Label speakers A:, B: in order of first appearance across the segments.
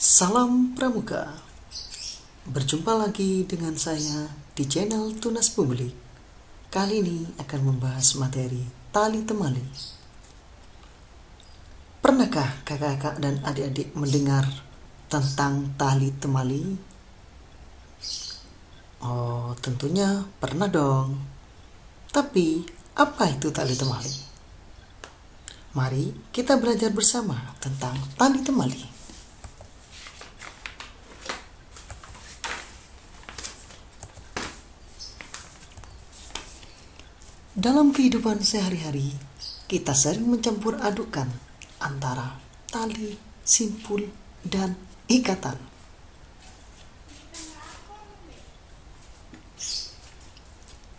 A: Salam Pramuka. Berjumpa lagi dengan saya di channel Tunas Publik. Kali ini akan membahas materi tali temali. Pernahkah kakak-kakak dan adik-adik mendengar tentang tali temali? Oh, tentunya pernah dong. Tapi, apa itu tali temali? Mari kita belajar bersama tentang tali temali. Dalam kehidupan sehari-hari, kita sering mencampur adukan antara tali, simpul, dan ikatan.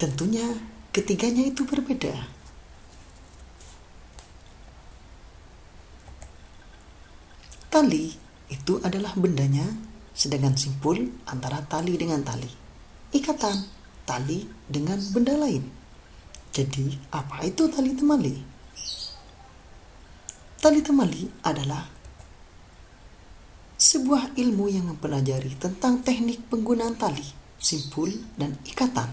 A: Tentunya ketiganya itu berbeda. Tali itu adalah bendanya, sedangkan simpul antara tali dengan tali. Ikatan, tali dengan benda lain. Jadi, apa itu tali temali? Tali temali adalah sebuah ilmu yang mempelajari tentang teknik penggunaan tali, simpul, dan ikatan,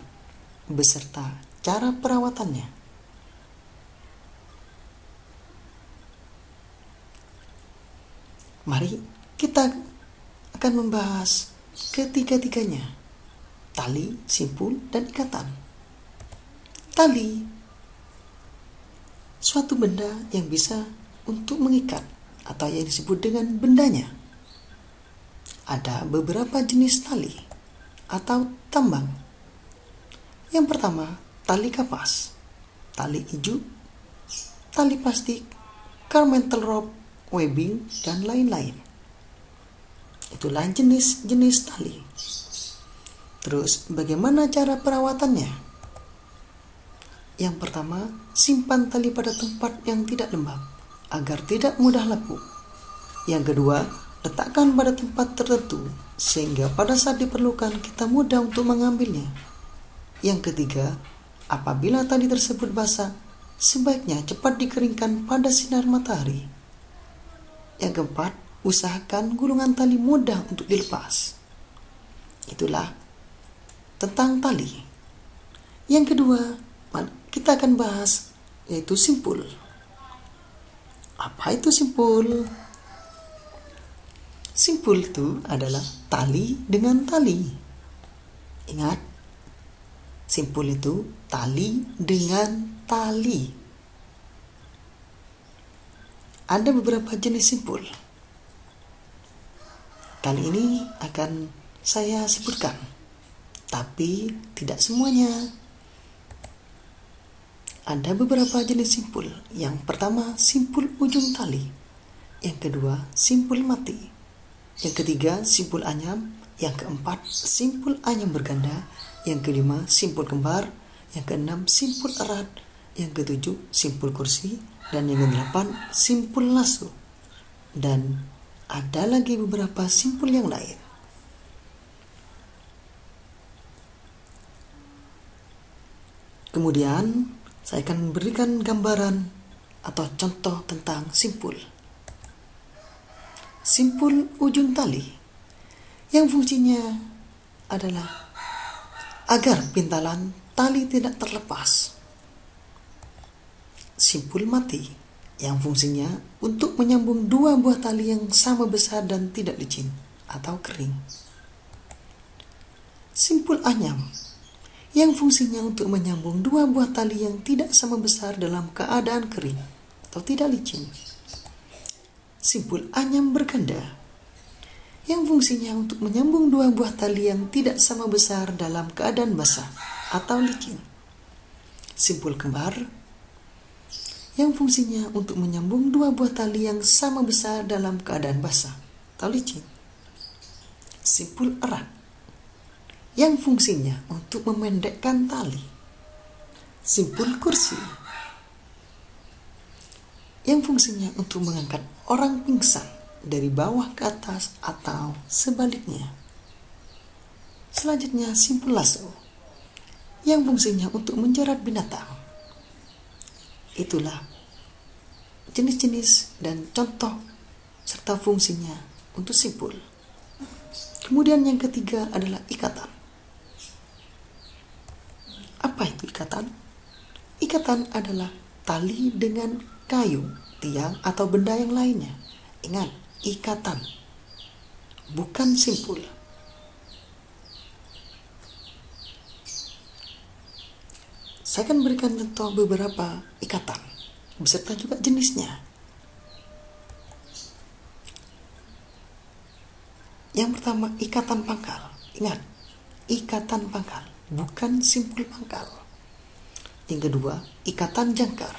A: beserta cara perawatannya. Mari kita akan membahas ketiga-tiganya, tali, simpul, dan ikatan. Tali, suatu benda yang bisa untuk mengikat atau yang disebut dengan bendanya. Ada beberapa jenis tali atau tambang. Yang pertama, tali kapas, tali ijuk, tali plastik, garmental rope, webbing, dan lain-lain. Itulah jenis-jenis tali. Terus, bagaimana cara perawatannya? Yang pertama, simpan tali pada tempat yang tidak lembab agar tidak mudah lapuk. Yang kedua, letakkan pada tempat tertentu sehingga pada saat diperlukan kita mudah untuk mengambilnya. Yang ketiga, apabila tali tersebut basah, sebaiknya cepat dikeringkan pada sinar matahari. Yang keempat, usahakan gulungan tali mudah untuk dilepas. Itulah tentang tali. Yang kedua, kita akan bahas yaitu simpul. Apa itu simpul? Simpul itu adalah tali dengan tali. Ingat, simpul itu tali dengan tali. Ada beberapa jenis simpul. Kali ini akan saya sebutkan, tapi tidak semuanya. Ada beberapa jenis simpul. Yang pertama, simpul ujung tali. Yang kedua, simpul mati. Yang ketiga, simpul anyam. Yang keempat, simpul anyam berganda. Yang kelima, simpul kembar. Yang keenam, simpul erat. Yang ketujuh, simpul kursi. Dan yang kedelapan, simpul lasso. Dan ada lagi beberapa simpul yang lain. Kemudian, saya akan memberikan gambaran atau contoh tentang simpul. Simpul ujung tali yang fungsinya adalah agar pintalan tali tidak terlepas. Simpul mati yang fungsinya untuk menyambung dua buah tali yang sama besar dan tidak licin atau kering. Simpul anyam yang fungsinya untuk menyambung dua buah tali yang tidak sama besar dalam keadaan kering atau tidak licin. Simpul anyam berganda yang fungsinya untuk menyambung dua buah tali yang tidak sama besar dalam keadaan basah atau licin. Simpul kembar yang fungsinya untuk menyambung dua buah tali yang sama besar dalam keadaan basah atau licin. Simpul erat yang fungsinya untuk memendekkan tali. Simpul kursi yang fungsinya untuk mengangkat orang pingsan dari bawah ke atas atau sebaliknya. Selanjutnya, simpul lasso yang fungsinya untuk menjerat binatang. Itulah jenis-jenis dan contoh serta fungsinya untuk simpul. Kemudian yang ketiga adalah ikatan. Apa itu ikatan? Ikatan adalah tali dengan kayu, tiang, atau benda yang lainnya. Ingat, ikatan, bukan simpul. Saya akan berikan contoh beberapa ikatan, beserta juga jenisnya. Yang pertama, ikatan pangkal. Ingat, ikatan pangkal, bukan simpul pangkal. Yang kedua, ikatan jangkar,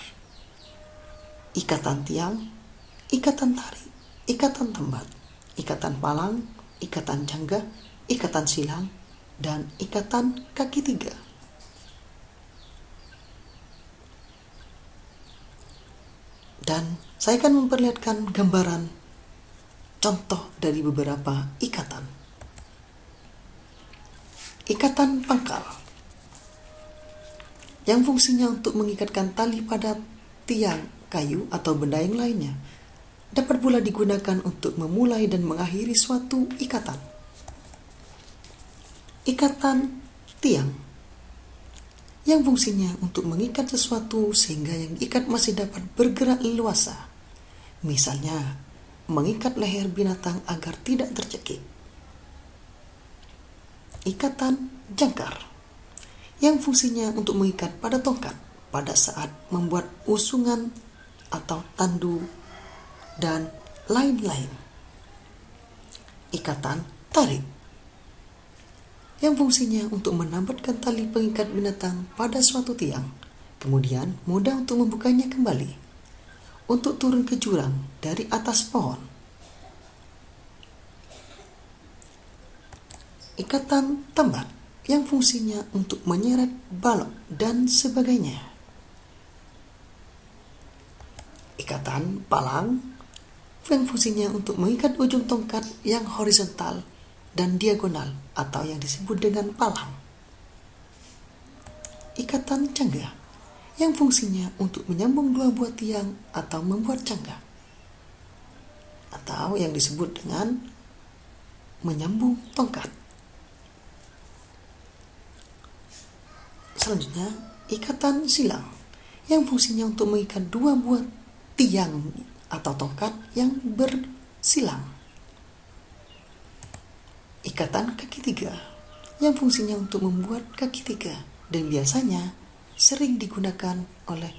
A: ikatan tiang, ikatan tari, ikatan tambat, ikatan palang, ikatan jangga, ikatan silang, dan ikatan kaki tiga. Dan saya akan memperlihatkan gambaran contoh dari beberapa ikatan. Ikatan pangkal, yang fungsinya untuk mengikatkan tali pada tiang, kayu, atau benda yang lainnya, dapat pula digunakan untuk memulai dan mengakhiri suatu ikatan. Ikatan tiang, yang fungsinya untuk mengikat sesuatu sehingga yang diikat masih dapat bergerak leluasa. Misalnya, mengikat leher binatang agar tidak tercekik. Ikatan jangkar, yang fungsinya untuk mengikat pada tongkat pada saat membuat usungan atau tandu dan lain-lain. Ikatan tarik, yang fungsinya untuk menambatkan tali pengikat binatang pada suatu tiang, kemudian mudah untuk membukanya kembali, untuk turun ke jurang dari atas pohon. Ikatan tambat, yang fungsinya untuk menyeret balok dan sebagainya. Ikatan palang, yang fungsinya untuk mengikat ujung tongkat yang horizontal dan diagonal atau yang disebut dengan palang. Ikatan cangga, yang fungsinya untuk menyambung dua buah tiang atau membuat cangga, atau yang disebut dengan menyambung tongkat. Selanjutnya, ikatan silang, yang fungsinya untuk mengikat dua buah tiang atau tongkat yang bersilang. Ikatan kaki tiga, yang fungsinya untuk membuat kaki tiga dan biasanya sering digunakan oleh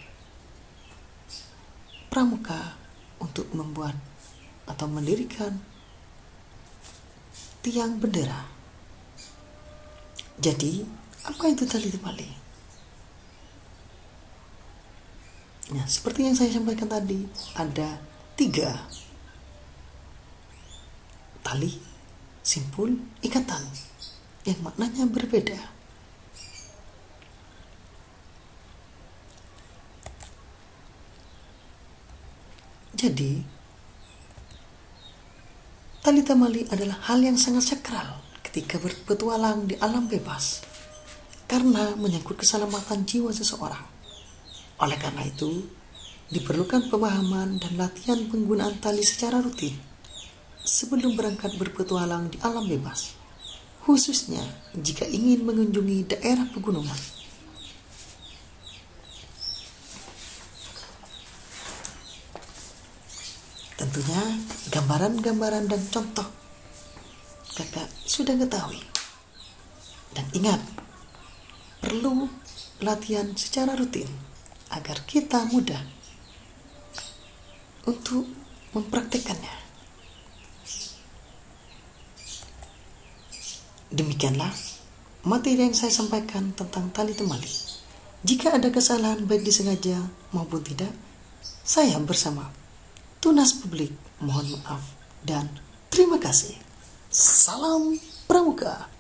A: pramuka untuk membuat atau mendirikan tiang bendera. Jadi, apa itu tali temali? Nah, seperti yang saya sampaikan tadi, ada 3: tali, simpul, ikatan, yang maknanya berbeda. Jadi, tali temali adalah hal yang sangat sakral ketika berpetualang di alam bebas, karena menyangkut keselamatan jiwa seseorang. Oleh karena itu, diperlukan pemahaman dan latihan penggunaan tali secara rutin sebelum berangkat berpetualang di alam bebas, khususnya jika ingin mengunjungi daerah pegunungan. Tentunya gambaran-gambaran dan contoh kakak sudah ketahui. Dan ingat, perlu latihan secara rutin agar kita mudah untuk mempraktikkannya. Demikianlah materi yang saya sampaikan tentang tali temali. Jika ada kesalahan baik disengaja maupun tidak, saya bersama Tunas Publik mohon maaf dan terima kasih. Salam Pramuka.